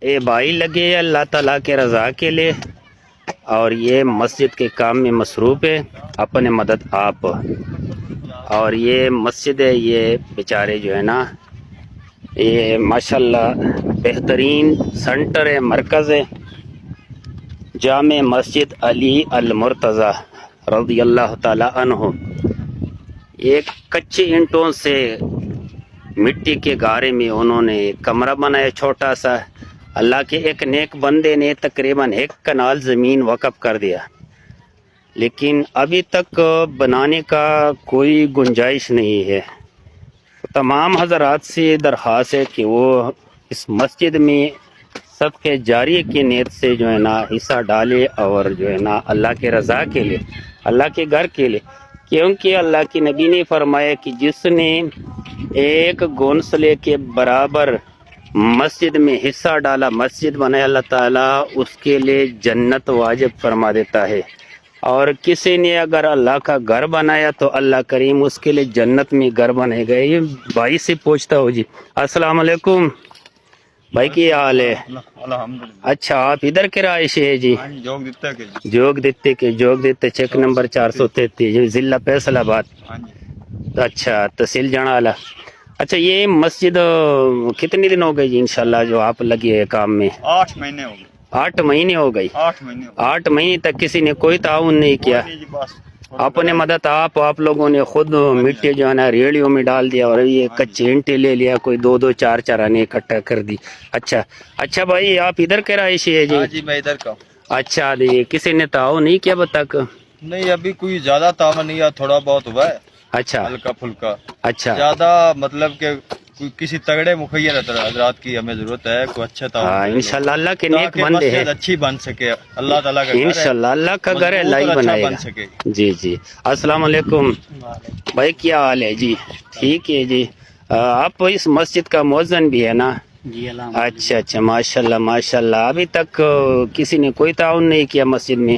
یہ بھائی لگے ہیں اللہ تعالیٰ کے رضا کے لیے اور یہ مسجد کے کام میں مصروف ہے، اپنے مدد آپ. اور یہ مسجد ہے، یہ بیچارے جو ہے نا، یہ ماشاءاللہ بہترین سنٹر ہے، مرکز ہے، جامع مسجد علی المرتضی رضی اللہ تعالی عنہ. ایک کچے اینٹوں سے مٹی کے گارے میں انہوں نے ایک کمرہ بنایا چھوٹا سا. اللہ کے ایک نیک بندے نے تقریباً 1 کنال زمین وقف کر دیا، لیکن ابھی تک بنانے کا کوئی گنجائش نہیں ہے. تمام حضرات سے درخواست ہے کہ وہ اس مسجد میں صدقہ جاریہ کی نیت سے جو ہے نا حصہ ڈالے، اور جو ہے نا اللہ کے رضا کے لیے، اللہ کے گھر کے لیے. کیونکہ اللہ کے نبی نے فرمایا کہ جس نے ایک گونسلے کے برابر مسجد میں حصہ ڈالا، مسجد بنایا، اللہ تعالیٰ اس کے لیے جنت واجب فرما دیتا ہے. اور کسی نے اگر اللہ کا گھر بنایا تو اللہ کریم اس کے لیے جنت میں گھر بنے گا. یہ بھائی سے پوچھتا ہوں جی. السلام علیکم بھائی، کی حال ہے؟ اچھا، آپ ادھر کے رہائشی ہے جی؟ جوگ دتے چیک نمبر 433 ضلع فیصل آباد. اچھا، تحصیل جنالا. اچھا، یہ مسجد کتنے دن ہو گئی جی انشاءاللہ جو آپ لگے ہیں کام میں؟ 8 مہینے ہو گئے. 8 مہینے ہو گئی. 8 مہینے تک کسی نے کوئی تعاون نہیں کیا. اپنے مدد آپ لوگوں نے خود مٹی جو ہے نا ریڑیوں میں ڈال دیا، اور یہ کچے اینٹیں لے لیا، کوئی 2 4 آنے اکٹھا کر دی. اچھا بھائی، آپ ادھر کے رہائشی ہے جی؟ جی میں ادھر کا. اچھا جی، کسی نے تعاون نہیں کیا اب تک؟ نہیں، ابھی کوئی زیادہ تعاون نہیں ہے، تھوڑا بہت ہوا ہے. اچھا ہلکا پھلکا. اچھا، زیادہ مطلب کہ کسی تگڑے مخیر حضرات کی ہمیں ضرورت ہے، کوئی اچھا تعاون انشاءاللہ اللہ کے نیک بندے ہیں، اچھی بن سکے. اللہ تعالیٰ کا انشاءاللہ اللہ کا گھر ہے، اللہ ہی بنائے بن گا. سکے. جی. السلام علیکم بھائی، کیا حال ہے جی؟ ٹھیک ہے جی. آپ اس مسجد کا مؤذن بھی ہے نا؟ جی اچھا، ماشاءاللہ. ابھی تک کسی نے کوئی تعاون نہیں کیا مسجد میں؟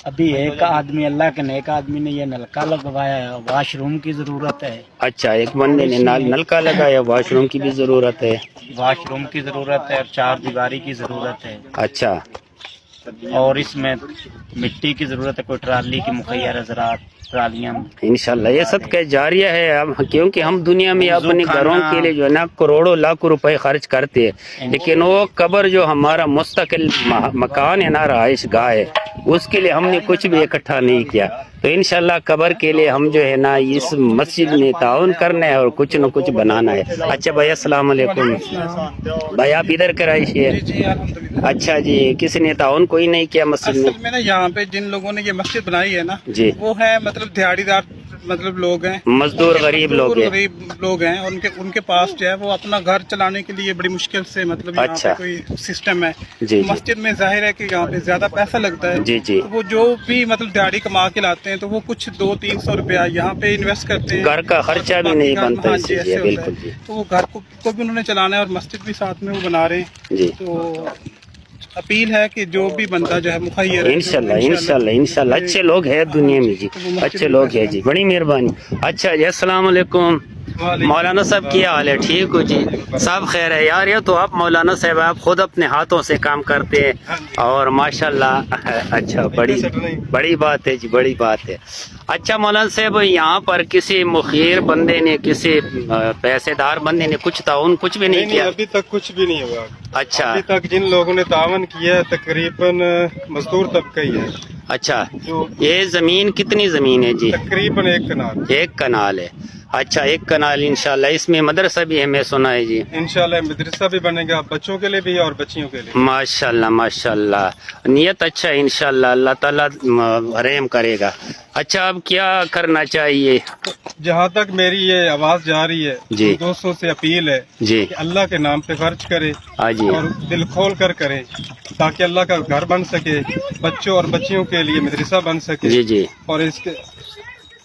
ابھی ایک آدمی، اللہ کے نیک آدمی نے یہ نلکا لگوایا ہے، واش روم کی ضرورت ہے. اچھا، ایک بندے نے نلکا لگایا، واش روم کی بھی ضرورت ہے. واش روم کی ضرورت ہے اور 4 دیواری کی ضرورت ہے. اچھا، اور اس میں مٹی کی ضرورت ہے، کوئی ٹرالی کی مخیر حضرات ٹرالیاں. انشاءاللہ یہ صدقہ جاریہ ہے. کیونکہ ہم دنیا میں اپنے گھروں کے لیے جو ہے نا کروڑوں لاکھوں روپے خرچ کرتے ہیں، لیکن وہ قبر جو ہمارا مستقل مکان ہے نا، رہائش گاہ ہے، اس کے لیے ہم نے کچھ بھی اکٹھا نہیں کیا. تو انشاءاللہ قبر کے لیے ہم جو ہے نا اس مسجد میں تعاون کرنا ہے اور کچھ نہ کچھ بنانا ہے. اچھا بھائی، السلام علیکم بھائی، آپ ادھر کے رہائشی ہے؟ اچھا جی، کسی نے تعاون کوئی نہیں کیا مسجد میں؟ اصل میں نا یہاں پہ جن لوگوں نے یہ مسجد بنائی ہے نا جی، وہ ہے مطلب دیہڑی دار لوگ ہیں، مزدور غریب لوگ ہیں. غریب لوگ ہیں. ان کے پاس جو ہے وہ اپنا گھر چلانے کے لیے بڑی مشکل سے مطلب یہاں اچھا. پہ کوئی سسٹم ہے. جی مسجد میں ظاہر ہے کہ یہاں پہ زیادہ پیسہ لگتا ہے. جی. تو وہ جو بھی مطلب دیہڑی کما کے لاتے ہیں تو وہ کچھ 200-300 روپیہ یہاں پہ انویسٹ کرتے ہیں. گھر کا خرچہ بھی نہیں بنتا ہاں اس جی، سے. ایسے ہوتا بالکل ہے. جی. تو وہ گھر کو بھی انہوں نے چلانا ہے اور مسجد بھی ساتھ میں وہ بنا رہے ہیں. جی، تو اپیل ہے کہ جو بھی بندہ جو ہے مخیر ہے، انشاءاللہ اچھے لوگ ہیں دنیا میں جی، اچھے لوگ ہیں جی. بڑی مہربانی. اچھا جی، السلام علیکم مولانا صاحب، کیا حال ہے؟ ٹھیک ہو جی؟ سب خیر ہے یار. یہ تو آپ مولانا صاحب آپ خود اپنے ہاتھوں سے کام کرتے ہیں اور ماشاءاللہ. اچھا، بڑی بات ہے جی، بڑی بات ہے. اچھا مولانا صاحب، یہاں پر کسی مخیر بندے نے، کسی پیسے دار بندے نے کچھ تعاون کچھ بھی نہیں کیا؟ ابھی تک کچھ بھی نہیں ہوا. اچھا، ابھی تک جن لوگوں نے تعاون کیا ہے تقریباً مزدور طبقہ ہی ہے. اچھا، یہ زمین کتنی زمین ہے جی؟ تقریباً 1 کنال. 1 کنال ہے. اچھا، 1 کنال. انشاءاللہ اس میں مدرسہ بھی ہے میں سنا ہے جی. انشاءاللہ مدرسہ بھی بنے گا، بچوں کے لیے بھی اور بچیوں کے لیے. ماشاءاللہ نیت اچھا ہے. انشاءاللہ اللہ تعالیٰ رحم کرے گا. اچھا، اب کیا کرنا چاہیے؟ جہاں تک میری یہ آواز جا رہی ہے جی، دوستوں سے اپیل ہے جی کہ اللہ کے نام پہ خرچ کرے ہاں جی. اور دل کھول کر کرے، تاکہ اللہ کا گھر بن سکے، بچوں اور بچیوں کے لیے مدرسہ بن سکے. جی. اور اس کے